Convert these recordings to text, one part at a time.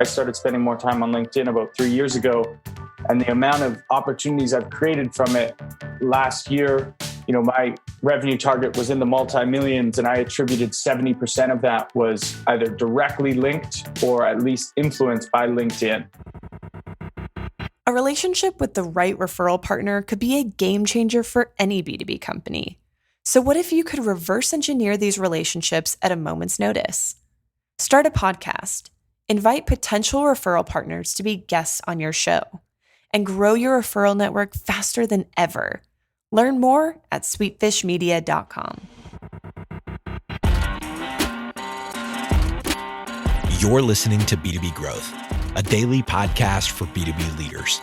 I started spending more time on LinkedIn about 3 years ago, and the amount of opportunities I've created from it last year, my revenue target was in the multi-millions, and I attributed 70% of that was either directly linked or at least influenced by LinkedIn. A relationship with the right referral partner could be a game changer for any B2B company. So what if you could reverse engineer these relationships at a moment's notice? Start a podcast, invite potential referral partners to be guests on your show, and grow your referral network faster than ever. Learn more at sweetfishmedia.com. You're listening to B2B Growth, a daily podcast for B2B leaders.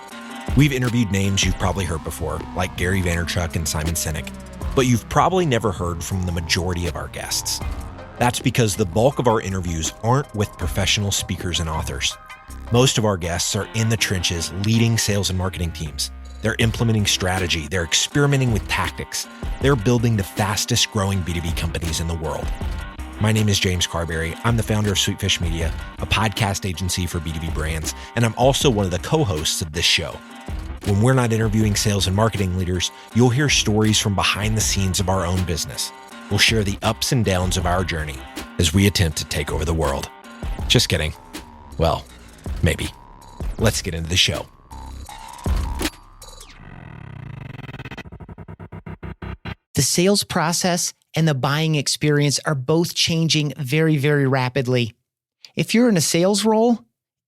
We've interviewed names you've probably heard before, like Gary Vaynerchuk and Simon Sinek, but you've probably never heard from the majority of our guests. That's because the bulk of our interviews aren't with professional speakers and authors. Most of our guests are in the trenches leading sales and marketing teams. They're implementing strategy. They're experimenting with tactics. They're building the fastest growing B2B companies in the world. My name is James Carberry. I'm the founder of Sweetfish Media, a podcast agency for B2B brands, and I'm also one of the co-hosts of this show. When we're not interviewing sales and marketing leaders, you'll hear stories from behind the scenes of our own business. We'll share the ups and downs of our journey as we attempt to take over the world. Just kidding. Well, maybe. Let's get into the show. The sales process and the buying experience are both changing very, very rapidly. If you're in a sales role,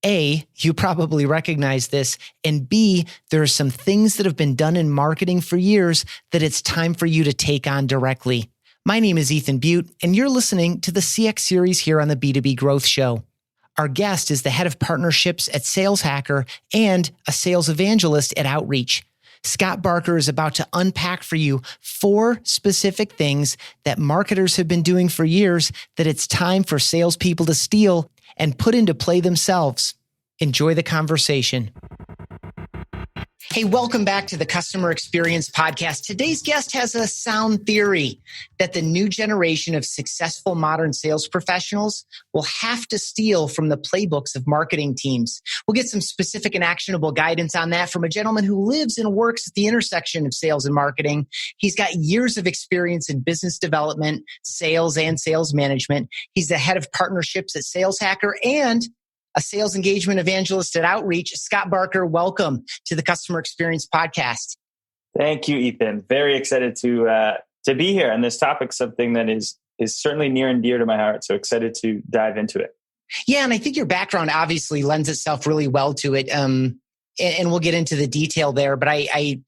A, you probably recognize this, and B, there are some things that have been done in marketing for years that it's time for you to take on directly. My name is Ethan Beute, and you're listening to the CX series here on the B2B Growth Show. Our guest is the head of partnerships at Sales Hacker and a sales evangelist at Outreach. Scott Barker is about to unpack for you 4 specific things that marketers have been doing for years that it's time for salespeople to steal and put into play themselves. Enjoy the conversation. Hey, welcome back to the Customer Experience Podcast. Today's guest has a sound theory that the new generation of successful modern sales professionals will have to steal from the playbooks of marketing teams. We'll get some specific and actionable guidance on that from a gentleman who lives and works at the intersection of sales and marketing. He's got years of experience in business development, sales, and sales management. He's the head of partnerships at Sales Hacker and a sales engagement evangelist at Outreach. Scott Barker, welcome to the Customer Experience Podcast. Thank you, Ethan. Very excited to be here. And this topic's something that is certainly near and dear to my heart. So excited to dive into it. Yeah, and I think your background obviously lends itself really well to it. And we'll get into the detail there. But I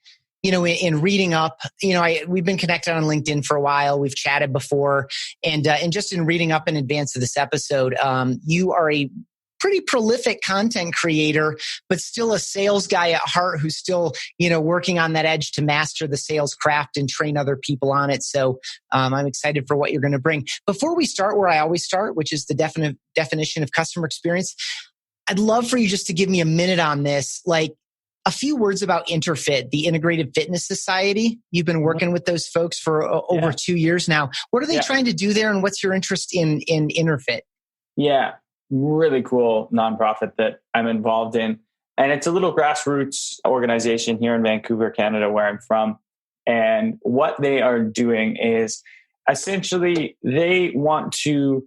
in reading up, we've been connected on LinkedIn for a while. We've chatted before, and just in reading up in advance of this episode, you are a pretty prolific content creator, but still a sales guy at heart who's still, working on that edge to master the sales craft and train other people on it. So I'm excited for what you're going to bring. Before we start where I always start, which is the definition of customer experience, I'd love for you just to give me a minute on this, like a few words about Interfit, the Integrated Fitness Society. You've been working with those folks for over 2 years now. What are they trying to do there, and what's your interest in Interfit? Yeah. Really cool nonprofit that I'm involved in. And it's a little grassroots organization here in Vancouver, Canada, where I'm from. And what they are doing is essentially they want to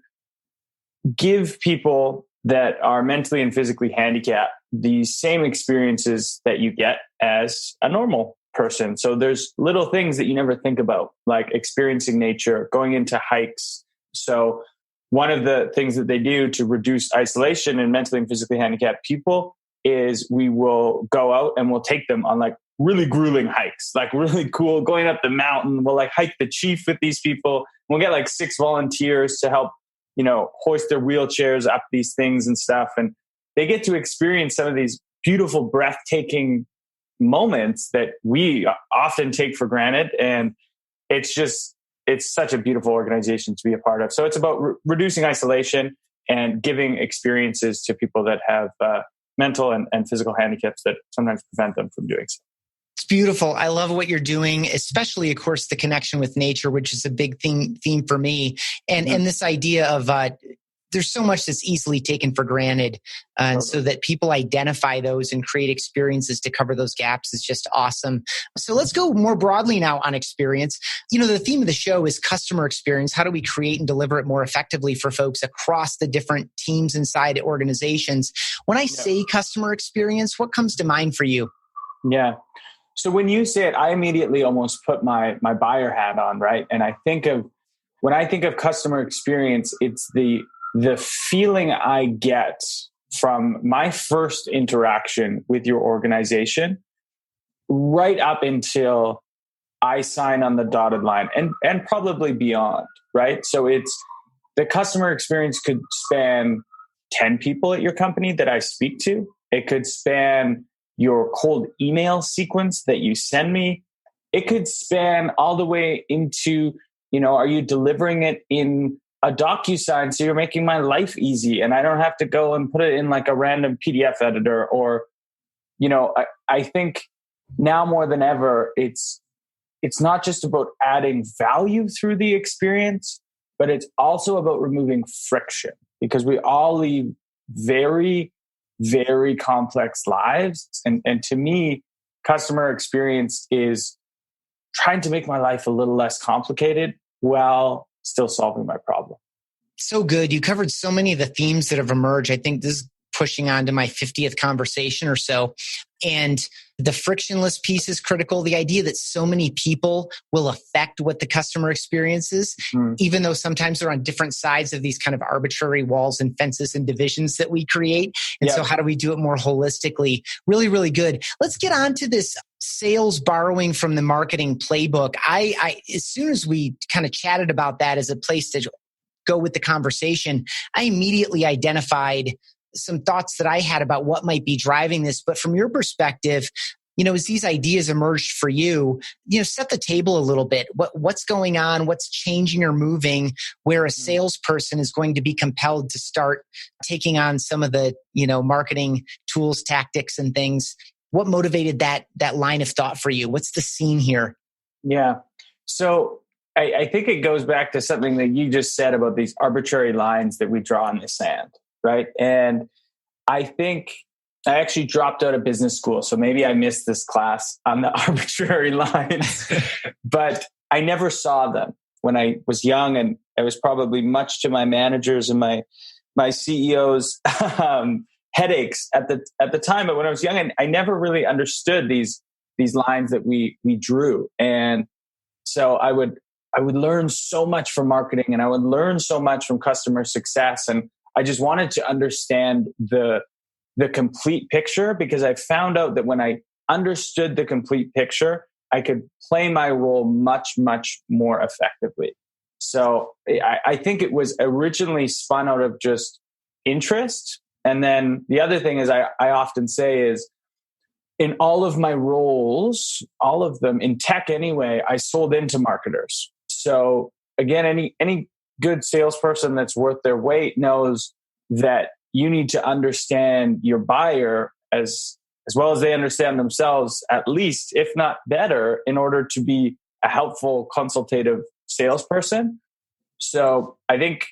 give people that are mentally and physically handicapped the same experiences that you get as a normal person. So there's little things that you never think about, like experiencing nature, going into hikes. So one of the things that they do to reduce isolation in mentally and physically handicapped people is we will go out and we'll take them on like really grueling hikes, like really cool, going up the mountain. We'll like hike the chief with these people. We'll get like 6 volunteers to help, hoist their wheelchairs up these things and stuff. And they get to experience some of these beautiful, breathtaking moments that we often take for granted. And it's such a beautiful organization to be a part of. So it's about reducing isolation and giving experiences to people that have mental and physical handicaps that sometimes prevent them from doing so. It's beautiful. I love what you're doing, especially, of course, the connection with nature, which is a big theme for me. And this idea of there's so much that's easily taken for granted. And so that people identify those and create experiences to cover those gaps is just awesome. So let's go more broadly now on experience. The theme of the show is customer experience. How do we create and deliver it more effectively for folks across the different teams inside organizations? When I say customer experience, what comes to mind for you? Yeah. So when you say it, I immediately almost put my buyer hat on, right? And when I think of customer experience, it's the feeling I get from my first interaction with your organization right up until I sign on the dotted line and probably beyond, right? So it's the customer experience could span 10 people at your company that I speak to. It could span your cold email sequence that you send me. It could span all the way into, are you delivering it in a DocuSign so you're making my life easy and I don't have to go and put it in like a random PDF editor? Or, I think now more than ever, it's not just about adding value through the experience, but it's also about removing friction, because we all lead very, very complex lives. And to me, customer experience is trying to make my life a little less complicated while still solving my problem. So good. You covered so many of the themes that have emerged. I think this is pushing on to my 50th conversation or so. And the frictionless piece is critical. The idea that so many people will affect what the customer experience is, even though sometimes they're on different sides of these kind of arbitrary walls and fences and divisions that we create. And so how do we do it more holistically? Really, really good. Let's get on to this sales borrowing from the marketing playbook. I as soon as we kind of chatted about that as a place to go with the conversation, I immediately identified some thoughts that I had about what might be driving this. But from your perspective, as these ideas emerged for you, set the table a little bit. What's going on? What's changing or moving where a salesperson is going to be compelled to start taking on some of the, marketing tools, tactics, and things? What motivated that line of thought for you? What's the scene here? Yeah. So I think it goes back to something that you just said about these arbitrary lines that we draw in the sand, right? And I think I actually dropped out of business school, so maybe I missed this class on the arbitrary lines, but I never saw them when I was young, and it was probably much to my managers and my CEOs headaches at the time. But when I was young, and I never really understood these lines that we drew, and so I would learn so much from marketing, and I would learn so much from customer success, and I just wanted to understand the complete picture, because I found out that when I understood the complete picture, I could play my role much, much more effectively. So I think it was originally spun out of just interest. And then the other thing is I often say is, in all of my roles, all of them in tech anyway, I sold into marketers. So again, any good salesperson that's worth their weight knows that you need to understand your buyer as well as they understand themselves, at least, if not better, in order to be a helpful consultative salesperson. So I think,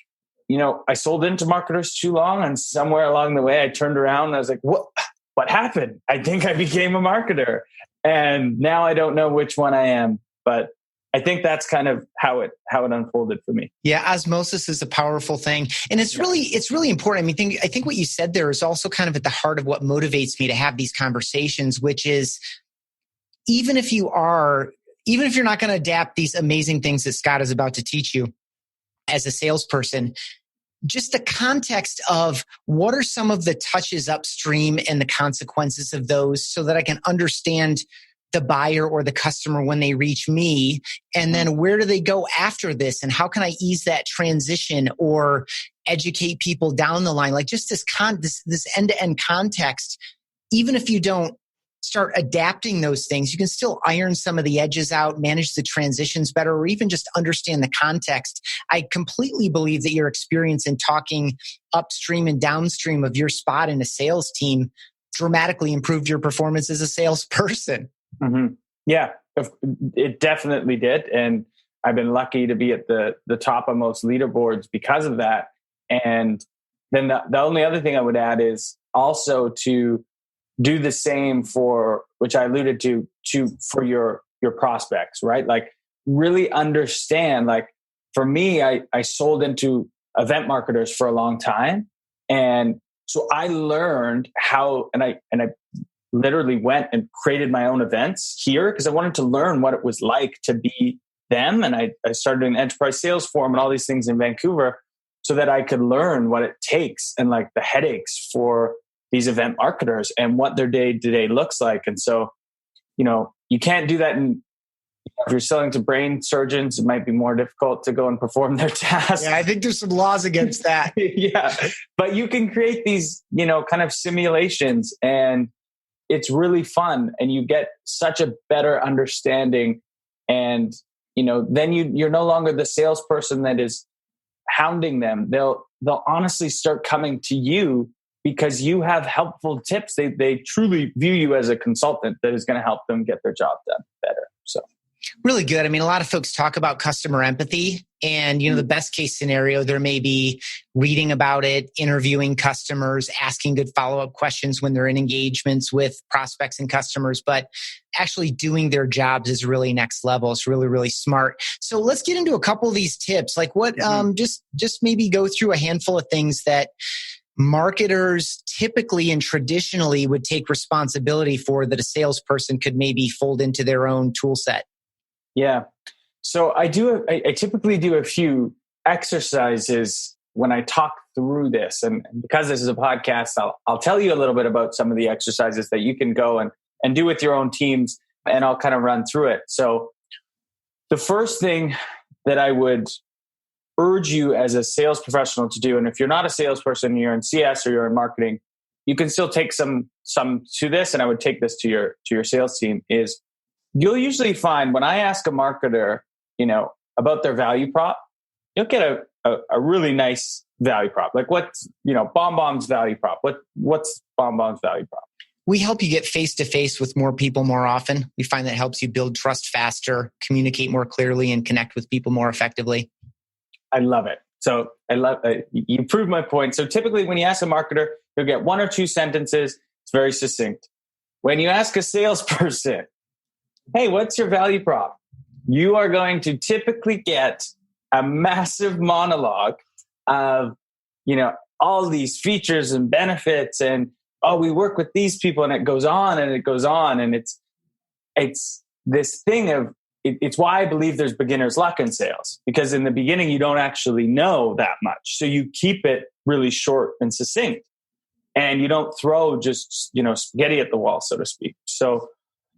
I sold into marketers too long, and somewhere along the way I turned around and I was like, what happened? I think I became a marketer, and now I don't know which one I am, but I think that's kind of how it unfolded for me. Yeah, osmosis is a powerful thing, and it's really important. I think what you said there is also kind of at the heart of what motivates me to have these conversations, which is even if you're not going to adapt these amazing things that Scott is about to teach you as a salesperson, just the context of what are some of the touches upstream and the consequences of those, so that I can understand the buyer or the customer when they reach me, and then where do they go after this, and how can I ease that transition or educate people down the line? Like just this end-to-end context. Even if you don't start adapting those things, you can still iron some of the edges out, manage the transitions better, or even just understand the context. I completely believe that your experience in talking upstream and downstream of your spot in a sales team dramatically improved your performance as a salesperson. Mm-hmm. Yeah, it definitely did. And I've been lucky to be at the top of most leaderboards because of that. And then the only other thing I would add is also to do the same for, which I alluded to for your prospects, right? Like really understand, like for me, I sold into event marketers for a long time. And so I learned how, and I literally went and created my own events here because I wanted to learn what it was like to be them. And I started an enterprise sales forum and all these things in Vancouver so that I could learn what it takes and like the headaches for these event marketers and what their day-to-day looks like. And so, you can't do that if you're selling to brain surgeons, it might be more difficult to go and perform their tasks. Yeah, I think there's some laws against that. Yeah. But you can create these, kind of simulations, and it's really fun, and you get such a better understanding. And, then you're no longer the salesperson that is hounding them. They'll honestly start coming to you because you have helpful tips. They truly view you as a consultant that is going to help them get their job done better. So. Really good. I mean, a lot of folks talk about customer empathy, and, the best case scenario, there may be reading about it, interviewing customers, asking good follow-up questions when they're in engagements with prospects and customers, but actually doing their jobs is really next level. It's really, really smart. So let's get into a couple of these tips. Like what, just maybe go through a handful of things that marketers typically and traditionally would take responsibility for that a salesperson could maybe fold into their own tool set. Yeah. So I typically do a few exercises when I talk through this. And because this is a podcast, I'll tell you a little bit about some of the exercises that you can go and do with your own teams, and I'll kind of run through it. So the first thing that I would urge you as a sales professional to do, and if you're not a salesperson, you're in CS or you're in marketing, you can still take some to this, and I would take this to your sales team, is you'll usually find when I ask a marketer, about their value prop, you'll get a really nice value prop. Like what's, BombBomb's value prop? What's BombBomb's value prop? We help you get face-to-face with more people more often. We find that helps you build trust faster, communicate more clearly, and connect with people more effectively. I love it. So you proved my point. So typically when you ask a marketer, you'll get one or two sentences. It's very succinct. When you ask a salesperson, hey, what's your value prop? You are going to typically get a massive monologue of, all these features and benefits, and we work with these people, and it goes on and it goes on. And it's this thing of, it's why I believe there's beginner's luck in sales, because in the beginning, you don't actually know that much. So you keep it really short and succinct, and you don't throw just, spaghetti at the wall, so to speak. So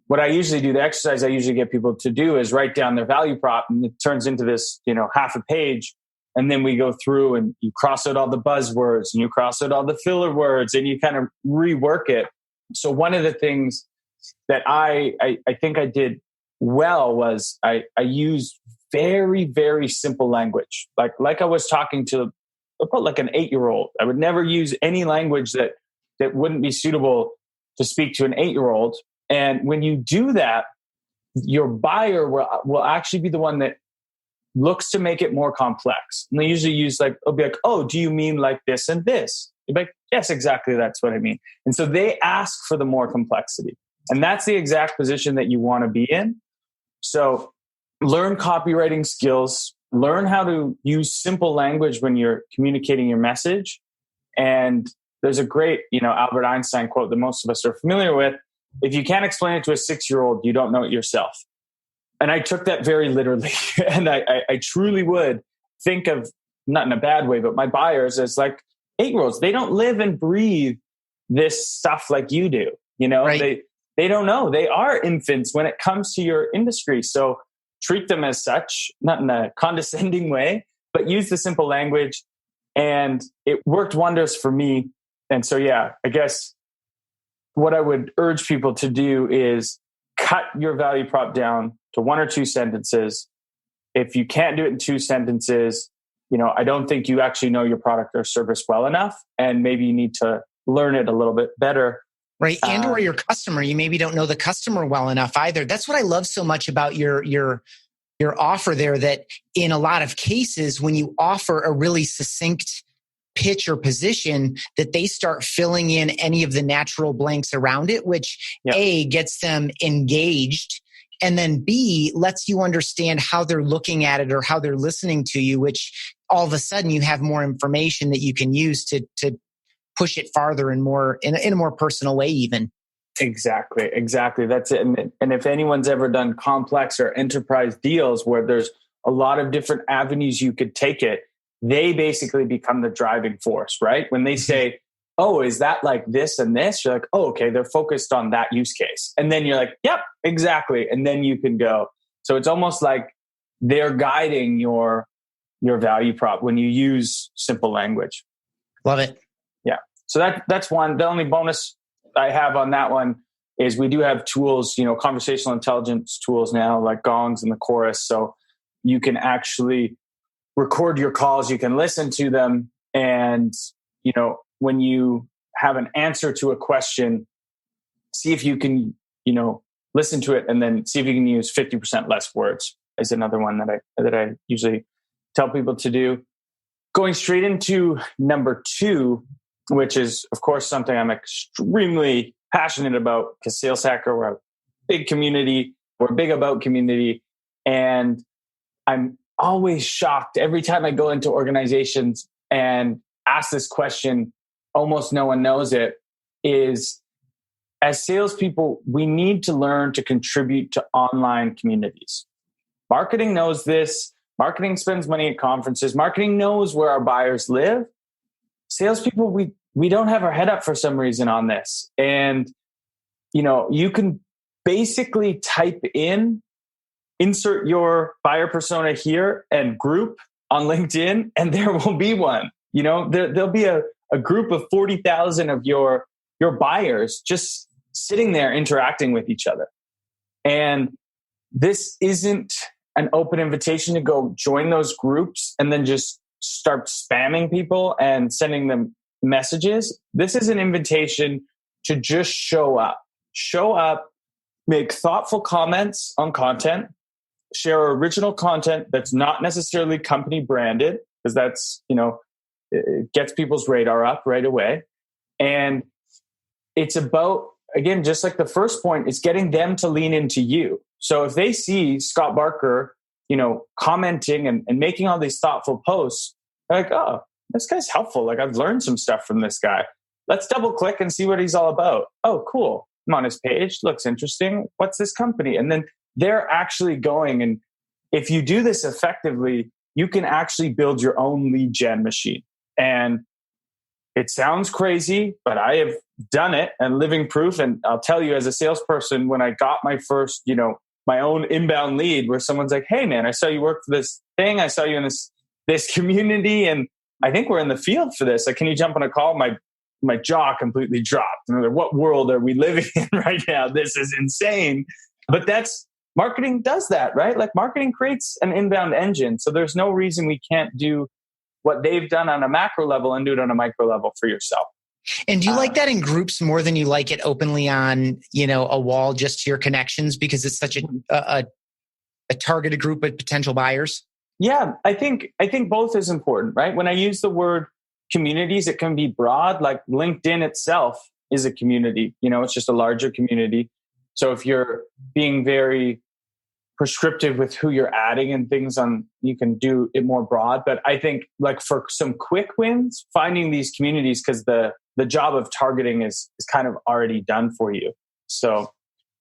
what I usually do, the exercise I usually get people to do is write down their value prop, and it turns into this, half a page. And then we go through and you cross out all the buzzwords and you cross out all the filler words and you kind of rework it. So one of the things that I think I did well was I used very, very simple language. Like I was talking to like an 8-year-old. I would never use any language that wouldn't be suitable to speak to an 8-year-old. And when you do that, your buyer will actually be the one that looks to make it more complex. And they usually use they'll be like, oh, do you mean like this and this? You'll be like, yes, exactly. That's what I mean. And so they ask for the more complexity. And that's the exact position that you want to be in. So learn copywriting skills, learn how to use simple language when you're communicating your message. And there's a great, Albert Einstein quote that most of us are familiar with. If you can't explain it to a 6-year-old, you don't know it yourself. And I took that very literally. And I truly would think of, not in a bad way, but my buyers as like 8-year-olds. They don't live and breathe this stuff like you do. Right. They don't know. They are infants when it comes to your industry. So treat them as such, not in a condescending way, but use the simple language. And it worked wonders for me. And so, yeah, I guess what I would urge people to do is cut your value prop down to 1 or 2 sentences. If you can't do it in 2 sentences, I don't think you actually know your product or service well enough. And maybe you need to learn it a little bit better. Right. And or your customer, you maybe don't know the customer well enough either. That's what I love so much about your offer there, that in a lot of cases, when you offer a really succinct pitch or position that they start filling in any of the natural blanks around it, which A, gets them engaged, and then B, lets you understand how they're looking at it or how they're listening to you, which all of a sudden you have more information that you can use to push it farther and more in a more personal way even. Exactly. That's it. And if anyone's ever done complex or enterprise deals where there's a lot of different avenues you could take it, they basically become the driving force, right? When they say, oh, is that like this and this? You're like, oh, okay, they're focused on that use case. And then you're like, yep, exactly. And then you can go. So it's almost like they're guiding your value prop when you use simple language. Love it. Yeah. So that's one. The only bonus I have on that one is we do have tools, conversational intelligence tools now, like Gongs and the Chorus. So you can actually record your calls, you can listen to them. And, when you have an answer to a question, see if you can, listen to it and then see if you can use 50% less words is another one that I usually tell people to do. Going straight into number 2, which is, of course, something I'm extremely passionate about because Sales Hacker, we're a big community. We're big about community. And I'm always shocked every time I go into organizations and ask this question, almost no one knows it, is as salespeople, we need to learn to contribute to online communities. Marketing knows this. Marketing spends money at conferences. Marketing knows where our buyers live. Salespeople, we don't have our head up for some reason on this. And, you can basically type in, insert your buyer persona here and group on LinkedIn, and there will be one. There'll be a group of 40,000 of your buyers just sitting there interacting with each other. And this isn't an open invitation to go join those groups and then just start spamming people and sending them messages. This is an invitation to just show up, make thoughtful comments on content, share original content that's not necessarily company branded, because that's, it gets people's radar up right away. And it's about, again, just like the first point, is getting them to lean into you. So if they see Scott Barker, commenting and making all these thoughtful posts, they're like, oh, this guy's helpful. Like, I've learned some stuff from this guy. Let's double click and see what he's all about. Oh, cool. I'm on his page. Looks interesting. What's this company? And then they're actually going. And if you do this effectively, you can actually build your own lead gen machine. And it sounds crazy, but I have done it and living proof. And I'll tell you, as a salesperson, when I got my first, my own inbound lead where someone's like, hey man, I saw you work for this thing. I saw you in this community. And I think we're in the field for this. Like, can you jump on a call? My jaw completely dropped. And like, what world are we living in right now? This is insane. But marketing does that, right? Like, marketing creates an inbound engine. So there's no reason we can't do what they've done on a macro level and do it on a micro level for yourself. And do you like that in groups more than you like it openly on, a wall just to your connections, because it's such a targeted group of potential buyers? Yeah, I think both is important, right? When I use the word communities, it can be broad. Like LinkedIn itself is a community. It's just a larger community. So if you're being very prescriptive with who you're adding and things you can do it more broad. But I think, like, for some quick wins, finding these communities, because the job of targeting is kind of already done for you. So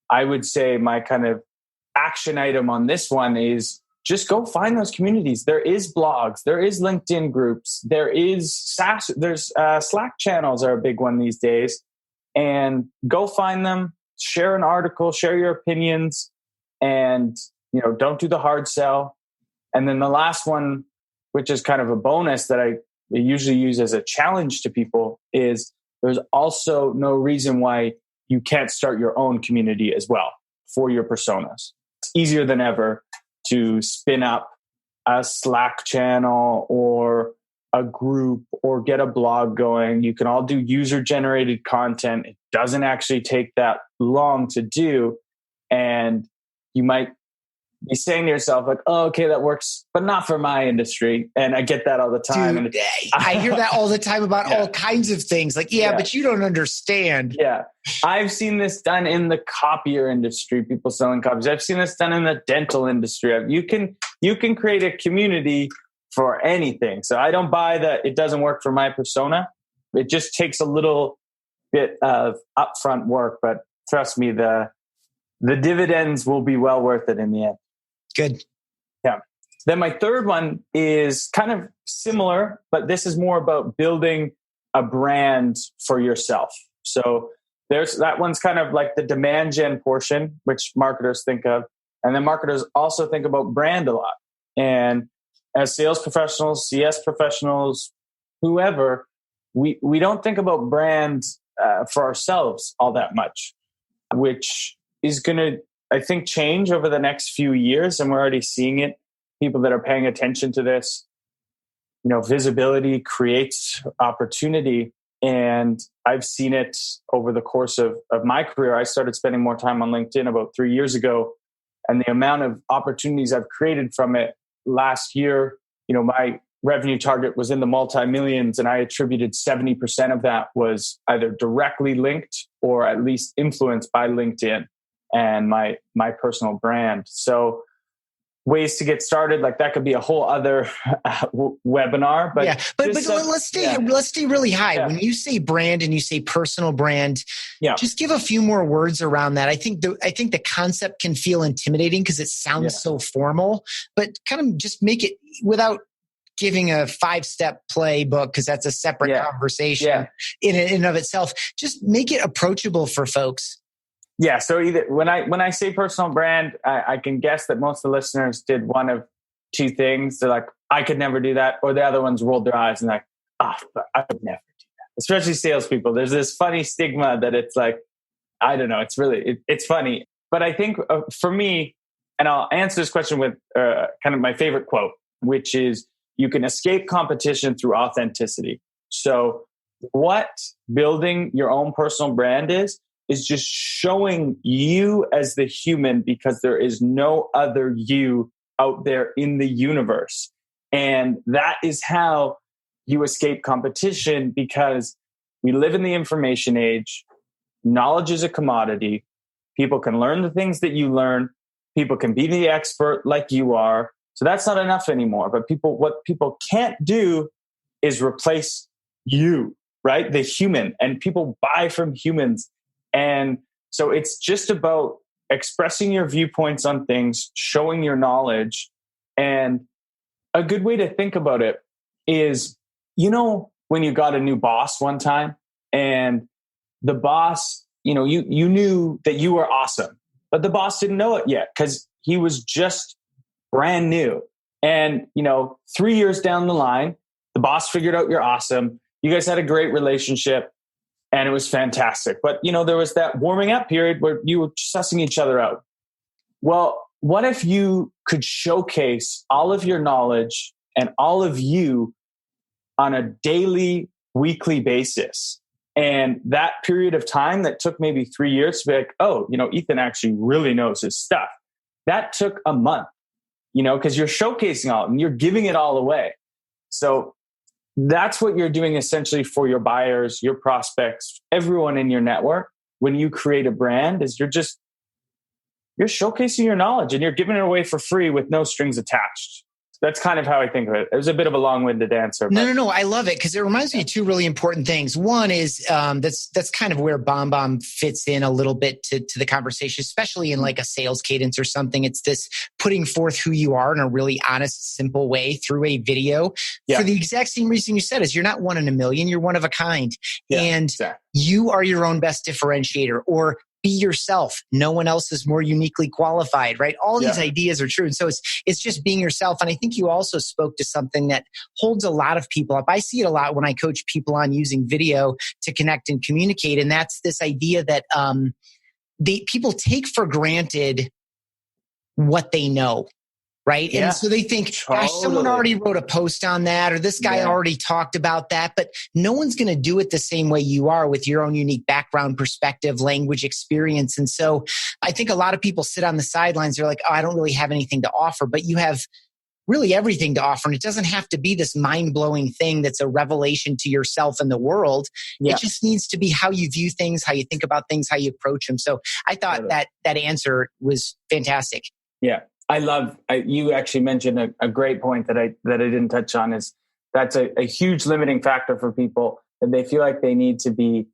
I would say my kind of action item on this one is just go find those communities. There is blogs, there is LinkedIn groups, there's Slack channels are a big one these days. And go find them, share an article, share your opinions, and don't do the hard sell. And then the last one, which is kind of a bonus that I usually use as a challenge to people, is there's also no reason why you can't start your own community as well for your personas. It's easier than ever to spin up a Slack channel or a group or get a blog going. You can all do user-generated content. It doesn't actually take that long to do. And you might be saying to yourself like, oh, okay, that works, but not for my industry. And I get that all the time. Dude, and I hear that all the time about all kinds of things. Like, but you don't understand. Yeah. I've seen this done in the copier industry, people selling copies. I've seen this done in the dental industry. You can create a community for anything. So I don't buy that it doesn't work for my persona. It just takes a little bit of upfront work, but trust me, the dividends will be well worth it in the end. Good. Yeah. Then my third one is kind of similar, but this is more about building a brand for yourself. So that one's kind of like the demand gen portion, which marketers think of. And then marketers also think about brand a lot. And as sales professionals, CS professionals, whoever, we don't think about brands for ourselves all that much, which is going to, I think, change over the next few years. And we're already seeing it. People that are paying attention to this, visibility creates opportunity. And I've seen it over the course of my career. I started spending more time on LinkedIn about 3 years ago. And the amount of opportunities I've created from it last year, my revenue target was in the multi-millions, and I attributed 70% of that was either directly linked or at least influenced by LinkedIn and my personal brand. So ways to get started, like that could be a whole other webinar. But let's stay really high. Yeah. When you say brand and you say personal brand, just give a few more words around that. I think the concept can feel intimidating because it sounds so formal, but kind of just make it without giving a 5-step playbook, because that's a separate conversation in and of itself. Just make it approachable for folks. Yeah. So either when I say personal brand, I can guess that most of the listeners did one of two things. They're like, I could never do that. Or the other ones rolled their eyes and like, I would never do that. Especially salespeople. There's this funny stigma that it's like, I don't know. It's really, it's funny. But I think for me, and I'll answer this question with kind of my favorite quote, which is, you can escape competition through authenticity. So what building your own personal brand is just showing you as the human, because there is no other you out there in the universe. And that is how you escape competition, because we live in the information age. Knowledge is a commodity. People can learn the things that you learn. People can be the expert like you are. So that's not enough anymore. But what people can't do is replace you, right? The human. And people buy from humans. And so it's just about expressing your viewpoints on things, showing your knowledge. And a good way to think about it is, when you got a new boss one time and the boss, you knew that you were awesome, but the boss didn't know it yet because he was just brand new. And, 3 years down the line, the boss figured out you're awesome. You guys had a great relationship and it was fantastic. But, there was that warming up period where you were sussing each other out. Well, what if you could showcase all of your knowledge and all of you on a daily, weekly basis? And that period of time that took maybe 3 years to be like, oh, Ethan actually really knows his stuff. That took a month. Because you're showcasing all and you're giving it all away. So that's what you're doing essentially for your buyers, your prospects, everyone in your network. When you create a brand, is you're showcasing your knowledge and you're giving it away for free with no strings attached. That's kind of how I think of it. It was a bit of a long-winded answer. No. I love it because it reminds me of two really important things. One is that's kind of where BombBomb fits in a little bit to the conversation, especially in like a sales cadence or something. It's this putting forth who you are in a really honest, simple way through a video for the exact same reason you said is you're not one in a million, you're one of a kind. And you are your own best differentiator, or be yourself. No one else is more uniquely qualified, right? All these ideas are true. And so it's just being yourself. And I think you also spoke to something that holds a lot of people up. I see it a lot when I coach people on using video to connect and communicate. And that's this idea that people take for granted what they know. right? Yeah, and so they think, gosh, someone already wrote a post on that, or this guy already talked about that, but no one's going to do it the same way you are with your own unique background, perspective, language, experience. And so I think a lot of people sit on the sidelines. They're like, oh, I don't really have anything to offer, but you have really everything to offer. And it doesn't have to be this mind-blowing thing that's a revelation to yourself and the world. Yeah. It just needs to be how you view things, how you think about things, how you approach them. So I thought that answer was fantastic. Yeah. You actually mentioned a great point that I didn't touch on, is that's a huge limiting factor for people, that they feel like they need to be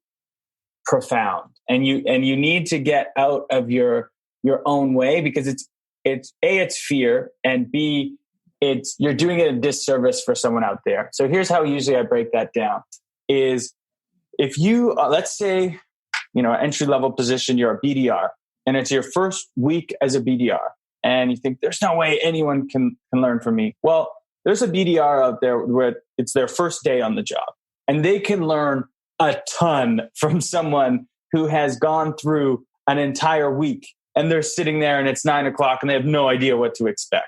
profound, and you need to get out of your own way, because it's fear, and B, you're doing it a disservice for someone out there. So here's how usually I break that down: is if you let's say, entry level position, you're a BDR, and it's your first week as a BDR. And you think, there's no way anyone can learn from me. Well, there's a BDR out there where it's their first day on the job, and they can learn a ton from someone who has gone through an entire week, and they're sitting there and it's 9:00 and they have no idea what to expect,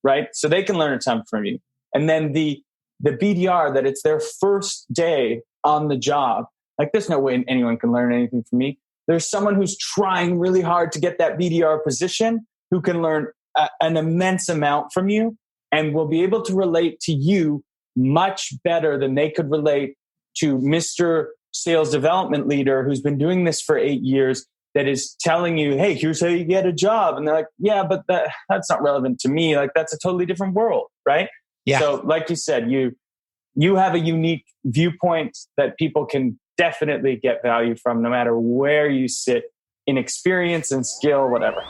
right? So they can learn a ton from you. And then the BDR, that it's their first day on the job, like, there's no way anyone can learn anything from me. There's someone who's trying really hard to get that BDR position, who can learn an immense amount from you, and will be able to relate to you much better than they could relate to Mr. Sales Development Leader, who's been doing this for 8 years, that is telling you, hey, here's how you get a job. And they're like, yeah, but that's not relevant to me. Like, that's a totally different world, right? Yeah. So like you said, you have a unique viewpoint that people can definitely get value from, no matter where you sit in experience and skill, whatever.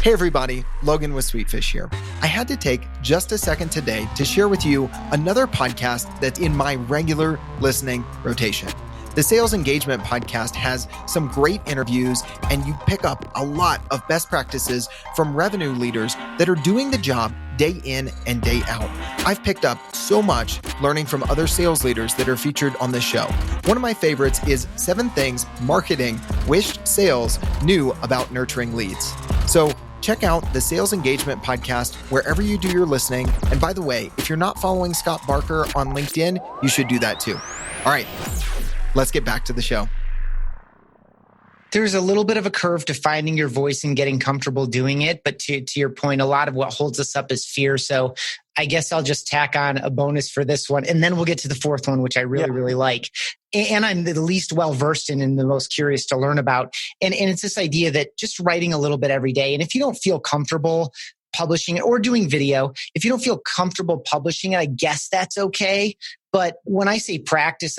Hey everybody, Logan with Sweetfish here. I had to take just a second today to share with you another podcast that's in my regular listening rotation. The Sales Engagement Podcast has some great interviews, and you pick up a lot of best practices from revenue leaders that are doing the job day in and day out. I've picked up so much learning from other sales leaders that are featured on this show. One of my favorites is 7 Things Marketing Wished Sales Knew About Nurturing Leads. So check out the Sales Engagement Podcast wherever you do your listening. And by the way, if you're not following Scott Barker on LinkedIn, you should do that too. All right, let's get back to the show. There's a little bit of a curve to finding your voice and getting comfortable doing it. But to your point, a lot of what holds us up is fear. So I guess I'll just tack on a bonus for this one. And then we'll get to the fourth one, which I really like. And I'm the least well-versed in and the most curious to learn about. And it's this idea that just writing a little bit every day. And if you don't feel comfortable publishing it or doing video, if you don't feel comfortable publishing it, I guess that's okay. But when I say practice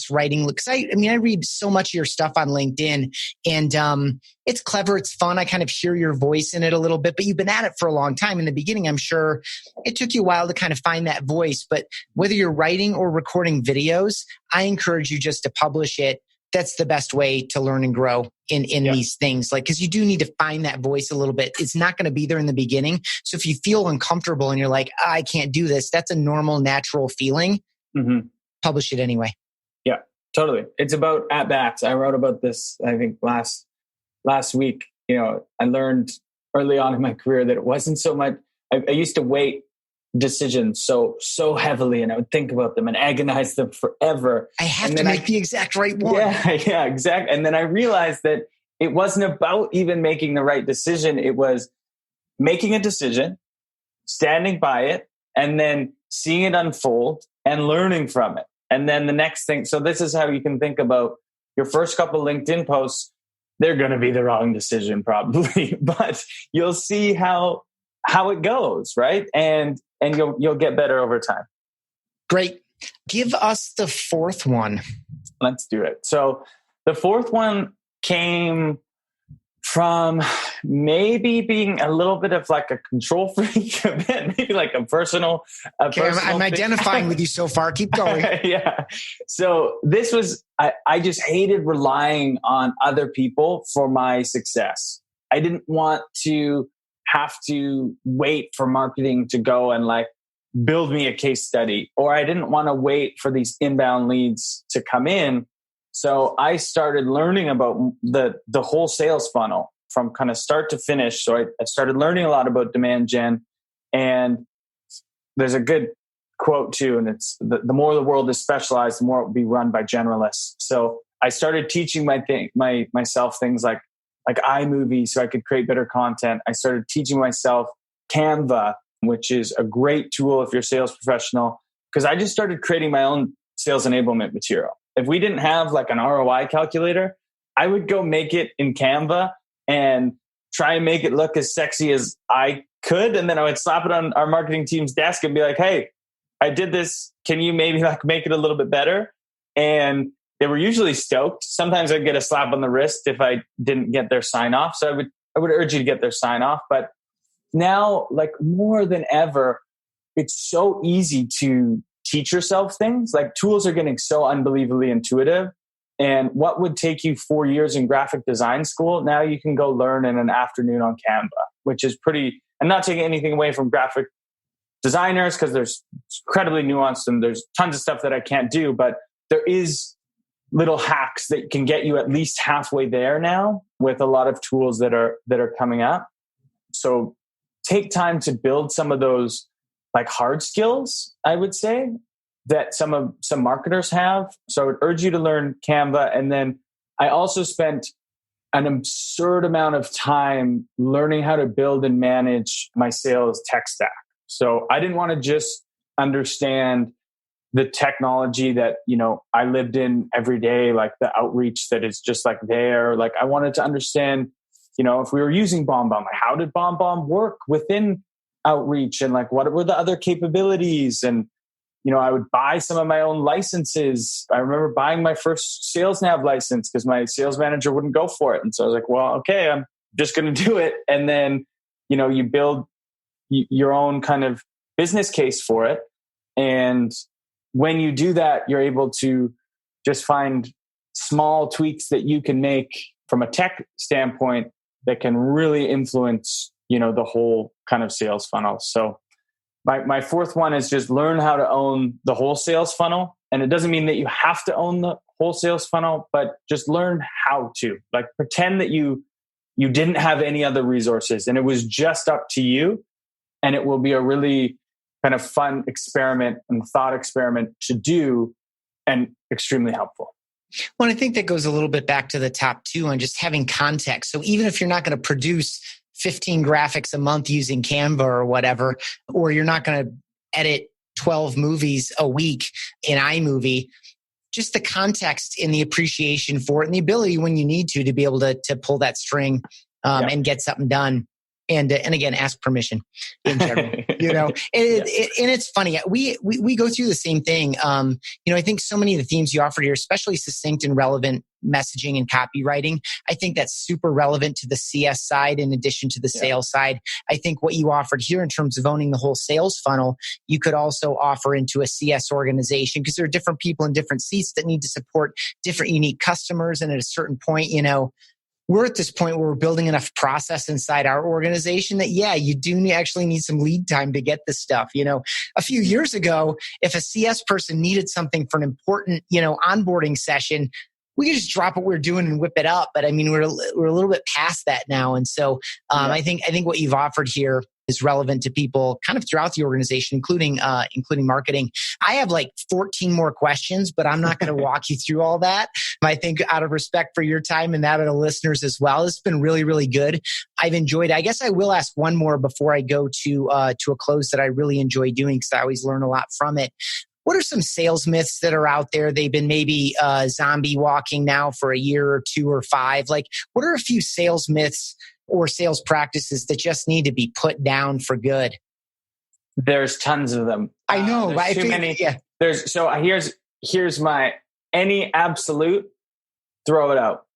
writing, because I read so much of your stuff on LinkedIn, and it's clever, it's fun. I kind of hear your voice in it a little bit, but you've been at it for a long time. In the beginning, I'm sure it took you a while to kind of find that voice. But whether you're writing or recording videos, I encourage you just to publish it. That's the best way to learn and grow in these things. Like, because you do need to find that voice a little bit. It's not going to be there in the beginning. So if you feel uncomfortable and you're like, I can't do this, that's a normal, natural feeling. Mm-hmm. Publish it anyway. Yeah, totally. It's about at-bats. I wrote about this, I think, last week. I learned early on in my career that it wasn't so much. I used to weight decisions so heavily, and I would think about them and agonize them forever. I have to make the exact right one. Yeah, exactly. And then I realized that it wasn't about even making the right decision. It was making a decision, standing by it, and then seeing it unfold and learning from it. And then the next thing. So this is how you can think about your first couple LinkedIn posts. They're going to be the wrong decision probably, but you'll see how it goes, right? And you'll get better over time. Great. Give us the fourth one. Let's do it. So the fourth one came from maybe being a little bit of like a control freak, a bit, maybe like a personal I'm identifying with you so far. Keep going. Yeah. So this was, I just hated relying on other people for my success. I didn't want to have to wait for marketing to go and like build me a case study, or I didn't want to wait for these inbound leads to come in. So I started learning about the whole sales funnel. from kind of start to finish. So I started learning a lot about demand gen, and there's a good quote too, and it's the more the world is specialized, the more it will be run by generalists. So I started teaching myself things like iMovie so I could create better content. I started teaching myself Canva, which is a great tool if you're a sales professional, because I just started creating my own sales enablement material. If we didn't have like an ROI calculator, I would go make it in Canva and try and make it look as sexy as I could. And then I would slap it on our marketing team's desk and be like, hey, I did this. Can you maybe like make it a little bit better? And they were usually stoked. Sometimes I'd get a slap on the wrist if I didn't get their sign off. So I would urge you to get their sign off. But now, like more than ever, it's so easy to teach yourself things. Like tools are getting so unbelievably intuitive. And what would take you 4 years in graphic design school, now you can go learn in an afternoon on Canva, which is pretty, I'm not taking anything away from graphic designers because there's incredibly nuanced and there's tons of stuff that I can't do, but there is little hacks that can get you at least halfway there now with a lot of tools that are coming up. So take time to build some of those like hard skills, I would say, that some marketers have. So I would urge you to learn Canva. And then I also spent an absurd amount of time learning how to build and manage my sales tech stack. So I didn't want to just understand the technology that, I lived in every day, like the outreach that is just like there. Like I wanted to understand, if we were using BombBomb, like how did BombBomb work within outreach, and like what were the other capabilities? And I would buy some of my own licenses. I remember buying my first sales nav license because my sales manager wouldn't go for it. And so I was like, well, okay, I'm just going to do it. And then, you build your own kind of business case for it. And when you do that, you're able to just find small tweaks that you can make from a tech standpoint that can really influence, the whole kind of sales funnel. So my fourth one is just learn how to own the whole sales funnel. And it doesn't mean that you have to own the whole sales funnel, but just learn how to. Like pretend that you didn't have any other resources and it was just up to you. And it will be a really kind of fun experiment and thought experiment to do and extremely helpful. Well, I think that goes a little bit back to the top two on just having context. So even if you're not going to produce 15 graphics a month using Canva or whatever, or you're not going to edit 12 movies a week in iMovie, just the context and the appreciation for it and the ability when you need to be able to pull that string and get something done. And again, ask permission in general, and it's funny. We go through the same thing. I think so many of the themes you offered here, especially succinct and relevant messaging and copywriting, I think that's super relevant to the CS side in addition to the sales side. I think what you offered here in terms of owning the whole sales funnel, you could also offer into a CS organization because there are different people in different seats that need to support different unique customers. And at a certain point, we're at this point where we're building enough process inside our organization that, you do actually need some lead time to get this stuff. A few years ago, if a CS person needed something for an important, onboarding session, we could just drop what we're doing and whip it up. But I mean, we're a little bit past that now. And so I think what you've offered here is relevant to people kind of throughout the organization, including marketing. I have like 14 more questions, but I'm not going to walk you through all that. I think out of respect for your time and that of the listeners as well, it's been really, really good. I've enjoyed it. I guess I will ask one more before I go to a close that I really enjoy doing because I always learn a lot from it. What are some sales myths that are out there? They've been maybe zombie walking now for a year or 2 or 5. Like, what are a few sales myths or sales practices that just need to be put down for good? There's tons of them. I know. There's too many. Yeah. Here's my any absolute. Throw it out.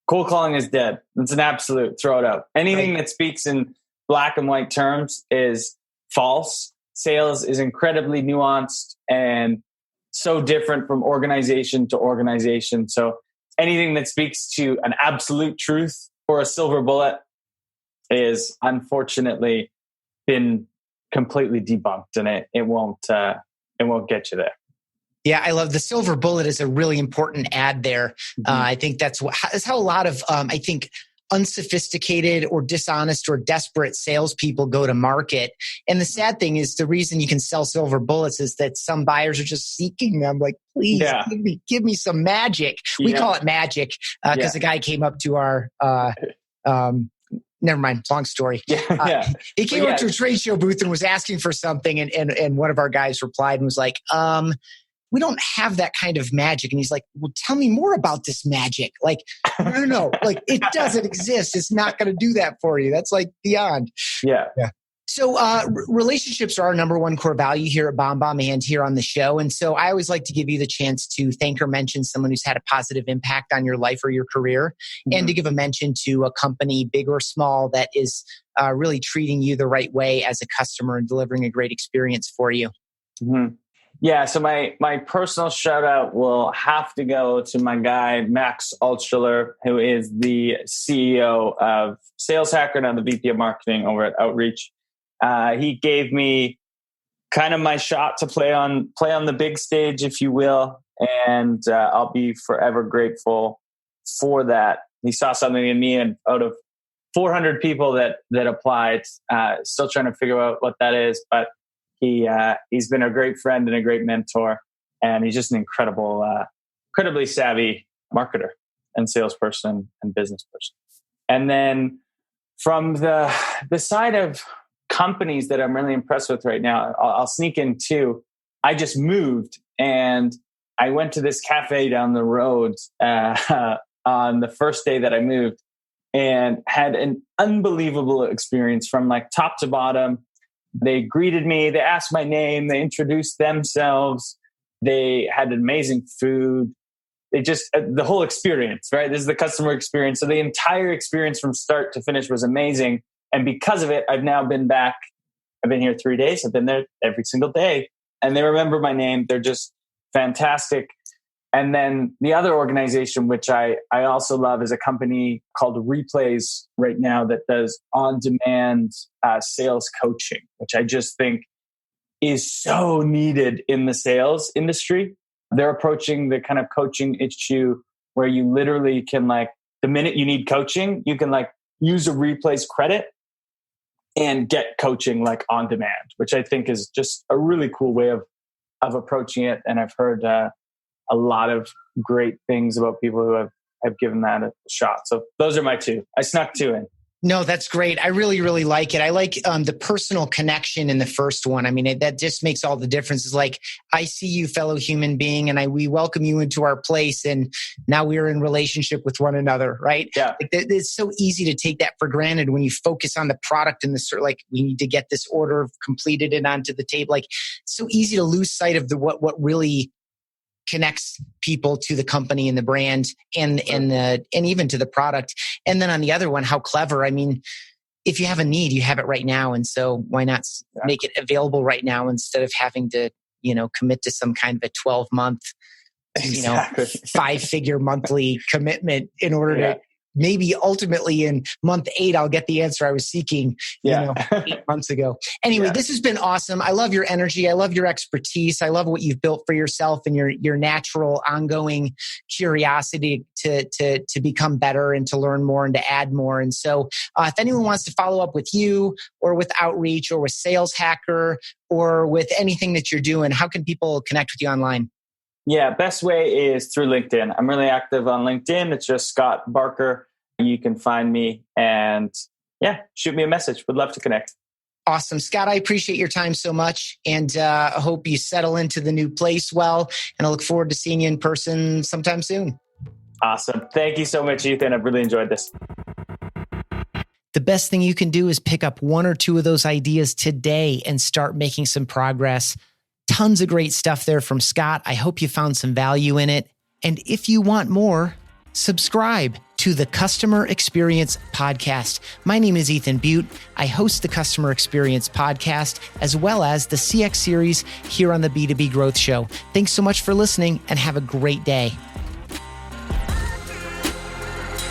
Cold calling is dead. It's an absolute. Throw it out. Anything that speaks in black and white terms is false. Sales is incredibly nuanced and so different from organization to organization. So anything that speaks to an absolute truth or a silver bullet is unfortunately been completely debunked, and it won't get you there. Yeah, I love the silver bullet is a really important ad there. Mm-hmm. I think that's how a lot of unsophisticated or dishonest or desperate salespeople go to market. And the sad thing is the reason you can sell silver bullets is that some buyers are just seeking them. Like, please give me some magic. We call it magic because the guy came up to our, never mind, long story. He came up to a trade show booth and was asking for something. And one of our guys replied and was like, we don't have that kind of magic. And he's like, well, tell me more about this magic. Like, no. Like, it doesn't exist. It's not going to do that for you. That's like beyond. Yeah. So relationships are our number one core value here at BombBomb and here on the show. And so I always like to give you the chance to thank or mention someone who's had a positive impact on your life or your career, and to give a mention to a company, big or small, that is really treating you the right way as a customer and delivering a great experience for you. Yeah, so my personal shout out will have to go to my guy, Max Altschuler, who is the CEO of Sales Hacker and the VP of Marketing over at Outreach. He gave me kind of my shot to play on the big stage, if you will, and I'll be forever grateful for that. He saw something in me, and out of 400 people that applied, still trying to figure out what that is, but he's been a great friend and a great mentor, and he's just an incredibly savvy marketer and salesperson and business person. And then from the side of companies that I'm really impressed with right now, I'll sneak in two. I just moved, and I went to this cafe down the road on the first day that I moved, and had an unbelievable experience from like top to bottom. They greeted me, they asked my name, they introduced themselves, they had amazing food. They just, the whole experience, right? This is the customer experience. So the entire experience from start to finish was amazing. And because of it, I've now been back. I've been here 3 days. I've been there every single day. And they remember my name. They're just fantastic. And then the other organization, which I also love, is a company called Replays right now that does on-demand sales coaching, which I just think is so needed in the sales industry. They're approaching the kind of coaching issue where you literally can, like, the minute you need coaching, you can like use a Replays credit and get coaching like on demand, which I think is just a really cool way of approaching it. And I've heard a lot of great things about people who have given that a shot. So those are my two. I snuck two in. No, that's great. I really, really like it. I like the personal connection in the first one. I mean, that just makes all the difference. It's like, I see you, fellow human being, and we welcome you into our place. And now we're in relationship with one another, right? Yeah. Like, it's so easy to take that for granted when you focus on the product and like, we need to get this order completed and onto the table. Like, it's so easy to lose sight of what really connects people to the company and the brand and even to the product. And then on the other one, how clever. I mean, if you have a need, you have it right now. And so why not make it available right now instead of having to, commit to some kind of a 12-month, 5-figure monthly commitment in order to maybe ultimately in month 8, I'll get the answer I was seeking, 8 months ago. Anyway, this has been awesome. I love your energy. I love your expertise. I love what you've built for yourself and your natural ongoing curiosity to become better and to learn more and to add more. And so if anyone wants to follow up with you or with Outreach or with Sales Hacker or with anything that you're doing, how can people connect with you online? Yeah, best way is through LinkedIn. I'm really active on LinkedIn. It's just Scott Barker. You can find me and shoot me a message. Would love to connect. Awesome. Scott, I appreciate your time so much. And I hope you settle into the new place well. And I look forward to seeing you in person sometime soon. Awesome. Thank you so much, Ethan. I've really enjoyed this. The best thing you can do is pick up 1 or 2 of those ideas today and start making some progress. Tons of great stuff there from Scott. I hope you found some value in it. And if you want more, subscribe to the Customer Experience Podcast. My name is Ethan Beute. I host the Customer Experience Podcast as well as the CX series here on the B2B Growth Show. Thanks so much for listening and have a great day.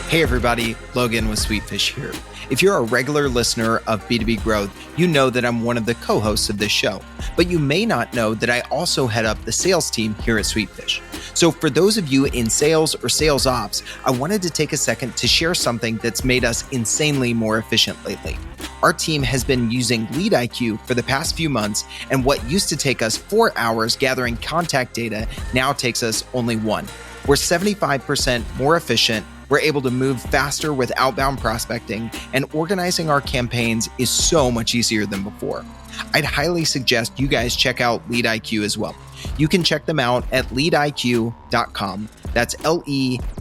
Hey everybody, Logan with Sweetfish here. If you're a regular listener of B2B Growth, you know that I'm one of the co-hosts of this show, but you may not know that I also head up the sales team here at Sweetfish. So for those of you in sales or sales ops, I wanted to take a second to share something that's made us insanely more efficient lately. Our team has been using LeadIQ for the past few months, and what used to take us 4 hours gathering contact data now takes us only 1. We're 75% more efficient. We're able to move faster with outbound prospecting, and organizing our campaigns is so much easier than before. I'd highly suggest you guys check out LeadIQ as well. You can check them out at leadiq.com. That's LEADIQ.com.